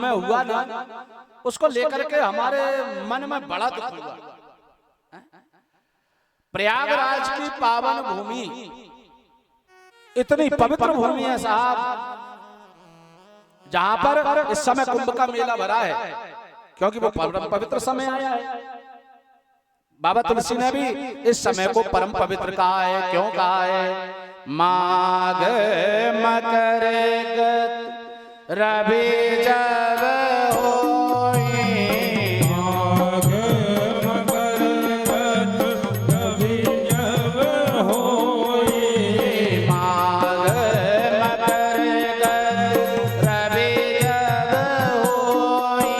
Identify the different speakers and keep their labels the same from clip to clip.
Speaker 1: में हुआ ना, उसको लेकर के हमारे मन में बड़ा दुख हुआ। प्रयागराज की पावन भूमि इतनी पवित्र भूमि है साहब, जहां पर इस समय कुंभ का मेला भरा है, क्योंकि वो परम पवित्र समय आया है। बाबा तुलसी ने भी इस समय को परम पवित्र कहा है। क्यों कहा है? माघ मकर गत रवि जब होए,
Speaker 2: माघ मकर गत रवि जब होए,
Speaker 1: माघ मकर गत रवि जब होए,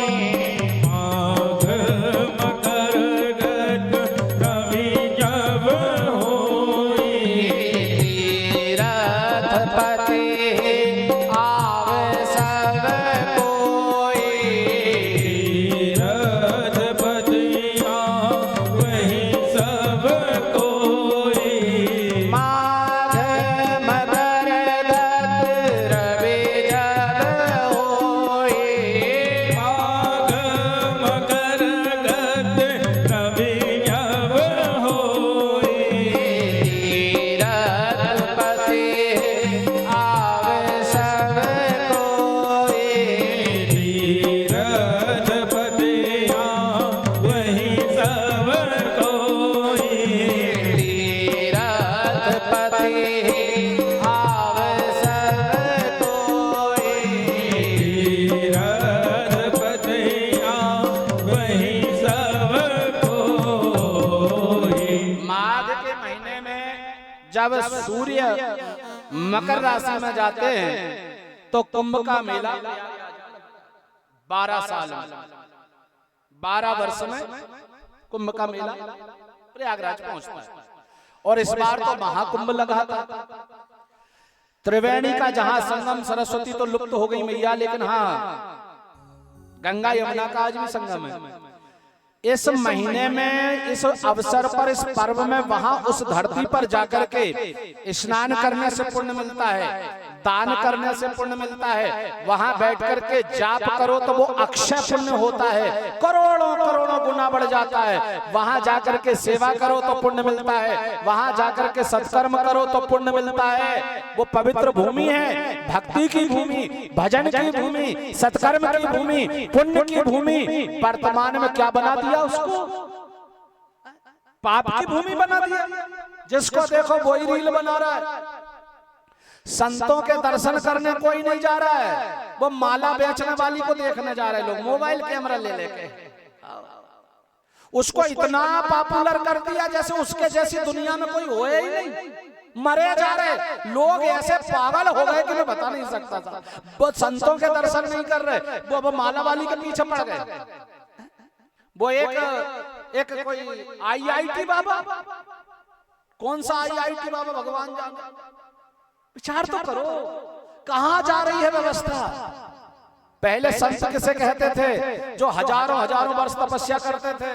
Speaker 2: माघ मकर गत रवि जब होए,
Speaker 1: तीरथपति आवे सब कोई,
Speaker 2: तीरथपतिया वही सब कोई,
Speaker 1: माघ मकर गत रवि जब होए,
Speaker 2: माघ मकर गत रवि जब होए,
Speaker 1: तीरथपति आवे सब कोई,
Speaker 2: तीरथपतिया वही सब कोई,
Speaker 1: तीरथपति आवे सब कोई।
Speaker 2: तीरथपतिया वही सब कोई।
Speaker 1: माघ के महीने में जब सूर्य मकर राशि में जाते हैं तो कुंभ का मेला 12 साल में 12 वर्ष में कुंभ का मेला प्रयागराज पहुंचता है। और इस बार तो महाकुंभ लगा था। त्रिवेणी का जहां संगम, सरस्वती तो लुप्त हो गई मैया, लेकिन हाँ गंगा यमुना का आज भी संगम है। इस महीने में, इस अवसर पर, इस पर्व में वहां उस धरती पर जाकर के स्नान करने से पुण्य मिलता है, दान करने से पुण्य मिलता है। वहां बैठ करके जाप करो तो वो अक्षय पुण्य होता है, करोड़ों करोड़ों गुना बढ़ जाता है। वहां जाकर के सेवा करो तो पुण्य मिलता है, वहां जाकर के सत्कर्म करो तो पुण्य मिलता है। वो पवित्र भूमि है, भक्ति की भूमि, भजन की भूमि, सत्कर्म की भूमि, पुण्य की भूमि। वर्तमान में क्या बना दिया उसको? पाप की भूमि बना दिया। जिसको देखो वही रील बना रहा है। संतों के दर्शन करने कोई नहीं जा रहा है, वो माला बेचने वाली को देखने जा रहे हैं लोग, मोबाइल कैमरा ले लेके। उसको इतना पॉपुलर कर दिया जैसे उसके जैसी दुनिया में कोई होए ही नहीं। मरे जा रहे लोग, ऐसे पागल हो गए कि मैं बता नहीं सकता था। वो संतों के दर्शन नहीं कर रहे, वो माला वाली के पीछे पड़ गए। वो एक कोई IIT बाबा, कौन सा IIT बाबा भगवान जाने। विचार तो करो कहां जा रही है व्यवस्था। पहले संत किसे कहते थे? जो हजारों हजारों वर्ष तपस्या करते थे,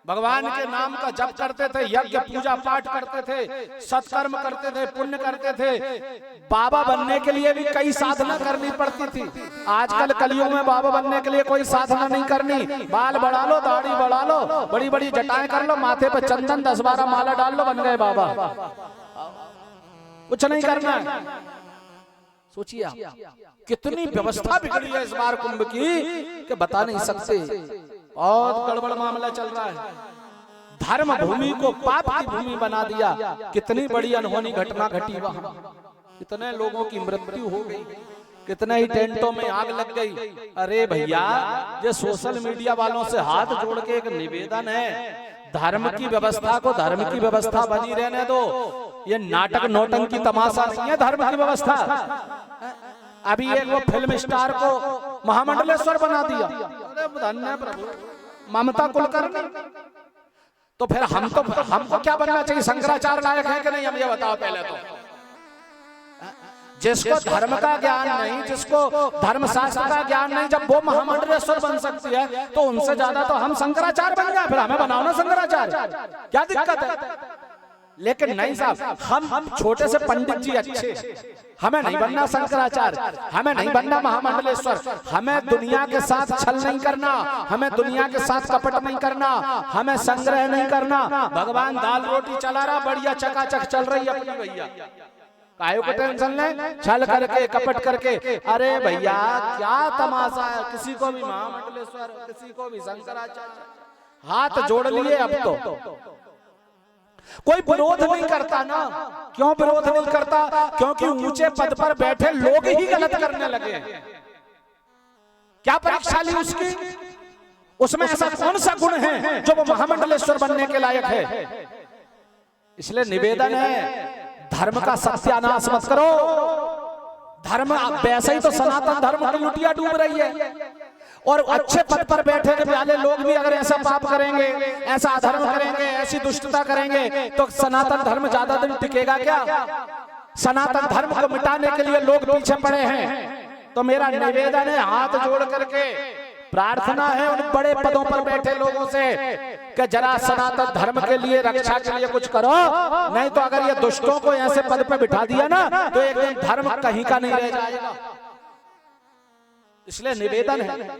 Speaker 1: भगवान के नाम का जप करते थे, यज्ञ पूजा पाठ करते थे, सत्कर्म करते थे, पुण्य करते थे। बाबा बनने के लिए भी कई साधना करनी पड़ती थी। आजकल कलयुग में बाबा बनने के लिए कोई साधना नहीं करनी। बाल बढ़ा लो, दाढ़ी बढ़ा लो, बड़ी बड़ी जटाएं कर लो, माथे पे चंदन 10-12 माला डाल लो, बन गए बाबा। कुछ नहीं करना है। सोचिए आप कितनी व्यवस्था बिगड़ी है इस बार कुंभ की कि बता नहीं सकते। बहुत गड़बड़ मामला चल रहा है। धर्म भूमि को पाप की भूमि बना दिया। कितनी बड़ी अनहोनी घटना घटी वहां। कितने लोगों की मृत्यु हो गई, कितने ही टेंटों में आग लग गई। अरे भैया, ये सोशल मीडिया वालों से हाथ जोड़ के एक निवेदन है, धर्म की व्यवस्था को धर्म की व्यवस्था बनी रहने दो। ये नाटक नौटंकी तमाशा नहीं है धर्म की व्यवस्था। अभी एक वो फिल्म स्टार को महामंडलेश्वर बना दिया। धन्य प्रभु, ममता कुलकर्णी। तो फिर हमको क्या बनना चाहिए? शंकराचार्य लायक है कि नहीं? हम ये बताओ पहले तो। जिसको धर्म का ज्ञान नहीं, जिसको धर्मशास्त्र का ज्ञान नहीं, जब वो महामंडलेश्वर बन सकती है तो उनसे ज्यादा तो हम शंकराचार्य बन जाए। फिर हमें बनाओ ना शंकराचार्य, क्या दिक्कत है? लेकिन नहीं साहब, हम छोटे से पंडित जी अच्छे, हमें नहीं बनना शंकराचार्य, हमें नहीं बनना महामंडलेश्वर, हमें दुनिया के साथ छल नहीं करना, हमें दुनिया के साथ कपट नहीं करना, हमें संग्रह नहीं करना। भगवान दाल रोटी चला रहा, बढ़िया चकाचक चल रही है अपनी भैया, काहे को टेंशन ले, छल करके कपट करके। अरे भैया क्या तमाशा है, किसी को भी महामंडलेश्वर, किसी को भी शंकराचार्य, हाथ जोड़ लिए। अब तो कोई विरोध नहीं करता ना। क्यों विरोध नहीं करता? क्योंकि ऊंचे पद पर बैठे लोग ही गलत करने लगे। क्या परीक्षा ली उसकी? उसमें ऐसा कौन सा गुण है जो वो महामंडलेश्वर बनने के लायक है? इसलिए निवेदन है, धर्म का सत्यानाश मत करो। धर्म वैसे ही तो सनातन धर्म की लुटिया डूब रही है, और अच्छे पद पर बैठे वाले लोग भी अगर ऐसा पाप करेंगे, ऐसा अधर्म करेंगे, ऐसी दुष्टता करेंगे, तो सनातन धर्म ज्यादा दिन टिकेगा क्या? सनातन धर्म को मिटाने के लिए लोग पीछे पड़े हैं। तो मेरा निवेदन है, हाथ जोड़ करके प्रार्थना है उन बड़े पदों पर बैठे लोगों से कि जरा सनातन धर्म के लिए, रक्षा के लिए कुछ करो, नहीं तो अगर ये दुष्टों को ऐसे पद पर बिठा दिया ना, तो एक दिन धर्म कहीं का नहीं रह जाएगा। इसलिए निवेदन है,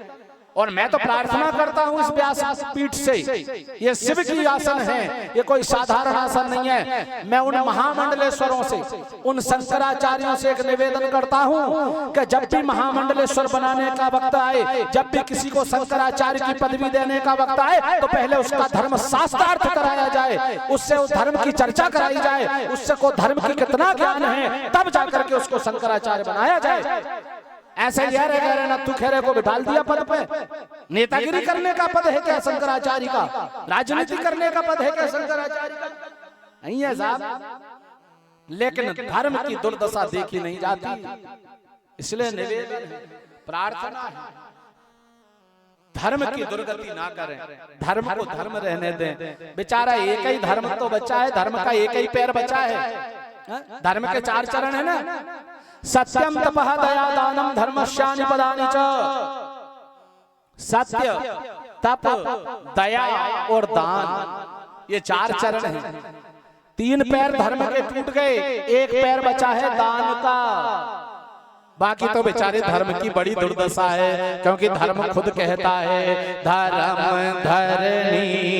Speaker 1: और मैं तो प्रार्थना करता हूं इस व्यास पीठ से, ये शिव की आसन है, ये कोई साधारण आसन नहीं है। मैं उन महामंडलेश्वरों से, उन शंकराचार्यों से एक निवेदन करता हूं कि जब भी महामंडलेश्वर बनाने का वक्त आए, जब भी किसी को शंकराचार्य की पदवी देने का वक्त आए, तो पहले उसका धर्म शास्त्रार्थ कराया जाए, उससे उस धर्म की चर्चा कराई जाए, उससे को धर्म की कितना ज्ञान है, तब जाकर के उसको शंकराचार्य बनाया जाए। ऐसे ही यार नत्थु खेरे को बिठाल दिया पद पे। नेतागिरी करने का पद है क्या शंकराचार्य का? राजनीति करने का पद है क्या शंकराचार्य का? नहीं है साहब। लेकिन धर्म की दुर्दशा देखी नहीं जाती। इसलिए निवेदन, प्रार्थना है, धर्म की दुर्गति ना करें, धर्म को धर्म रहने दें। बेचारा एक ही धर्म तो बचा है, धर्म का एक ही पैर बचा है। धर्म के 4 चरण है ना, सत्यम तपः दया दानम धर्मस्यानि पदानि च। सत्य, तप, दया और दान, ये 4 चरण हैं। 3 पैर धर्म के टूट गए, एक पैर बचा है दान का। बाकी तो बेचारे धर्म की बड़ी दुर्दशा है, क्योंकि धर्म खुद कहता है धर्म धरनी